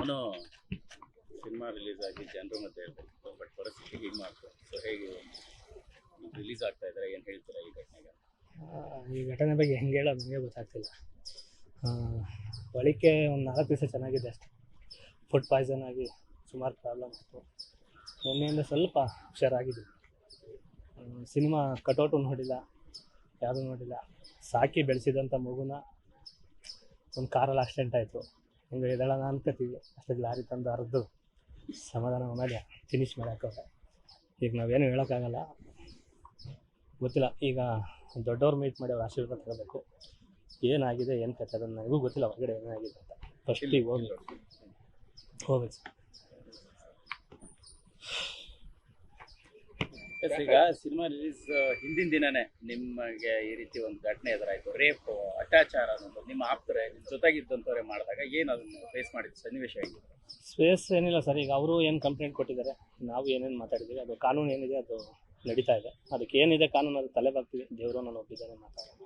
ನಾನು cinema release ಆಗಿ ಜನರ ಮಧ್ಯೆ ಇರಬೇಕು, ಬಟ್ ಪರಿಸ್ಥಿತಿ ಹೀಗೆ ಮಾಡ್ತಾರೆ. ಸೊ ಹೇಗೆ ರಿಲೀಸ್ ಆಗ್ತಾ ಇದ್ದಾರೆ, ಏನು ಹೇಳ್ತೀರಾ ಈ ಘಟನೆಗೆ? ಈ ಘಟನೆ ಬಗ್ಗೆ ಹೆಂಗೆ ಹೇಳೋದು ನನಗೆ ಗೊತ್ತಾಗ್ತಿಲ್ಲ. ಒಳಿಕೆ ಒಂದು 4 ದಿವಸ ಚೆನ್ನಾಗಿದೆ ಅಷ್ಟೇ. ಫುಡ್ ಪಾಯ್ಸನ್ ಆಗಿ ಸುಮಾರು ಪ್ರಾಬ್ಲಮ್ ಇತ್ತು. ನಿನ್ನೆಯಿಂದ ಸ್ವಲ್ಪ ಹುಷಾರಾಗಿದ್ದೀನಿ. ಸಿನಿಮಾ ಕಟೌಟು ನೋಡಿಲ್ಲ, ಯಾವುದೂ ನೋಡಿಲ್ಲ. ಸಾಕಿ ಬೆಳೆಸಿದಂಥ ಮಗುನ ಒಂದು ಕಾರಲ್ಲಿ ಆಕ್ಸಿಡೆಂಟ್ ಆಯಿತು. ಹಿಂಗೆ ಇದೆಲ್ಲ ಅನ್ಕೋತೀವಿ, ಅಷ್ಟೊಂದು ಲಾರಿ ತಂದು ಹರಿದು ಸಮಾಧಾನ ಮೇಲೆ ಫಿನಿಶ್ ಮಾಡೋಕ್ಕವ್ರೆ. ಈಗ ನಾವೇನು ಹೇಳೋಕ್ಕಾಗಲ್ಲ, ಗೊತ್ತಿಲ್ಲ. ಈಗ ದೊಡ್ಡವ್ರು ಮೀಟ್ ಮಾಡಿ ಅವ್ರ ಆಶೀರ್ವಾದ ತಗೋಬೇಕು. ಏನಾಗಿದೆ ಏನು ಕಥೆ ಅದನ್ನು ನನಗೂ ಗೊತ್ತಿಲ್ಲ, ಹೊರಗಡೆ ಏನಾಗಿದೆ ಅಂತ. ಫಸ್ಟಿಗೆ ಹೋಗ್ಬೇಕು ಸರ್. ಈಗ ಸಿನಿಮಾ ರಿಲೀಸ್ ಹಿಂದಿನ ದಿನನೇ ನಿಮಗೆ ಈ ರೀತಿ ಒಂದು ಘಟನೆ ಎದುರಾಯಿತು, ರೇಪ್, ಅತ್ಯಾಚಾರ ಅನ್ನೋದು ನಿಮ್ಮ ಆಪ್ತರೇ ನಿಮ್ಮ ಜೊತೆಗಿದ್ದಂಥವ್ರೆ ಮಾಡಿದಾಗ ಏನು ಅದನ್ನು ಫೇಸ್ ಮಾಡಿದ್ದು ಸನ್ನಿವೇಶ ಹೇಗಿದೆ? ಸ್ಪೇಸ್ ಏನಿಲ್ಲ ಸರ್. ಈಗ ಅವರು ಏನು ಕಂಪ್ಲೇಂಟ್ ಕೊಟ್ಟಿದ್ದಾರೆ, ನಾವು ಏನೇನು ಮಾತಾಡಿದ್ದೀವಿ, ಅದು ಕಾನೂನು ಏನಿದೆ ಅದು ನಡೀತಾ ಇದೆ. ಅದಕ್ಕೆ ಏನಿದೆ ಕಾನೂನು ಅದು ತಲೆ ಬಾಗ್ತೀವಿ. ದೇವರು ನಾನು ಒಪ್ಪಿದ್ದಾನೆ ಮಾತಾಡೋಣ.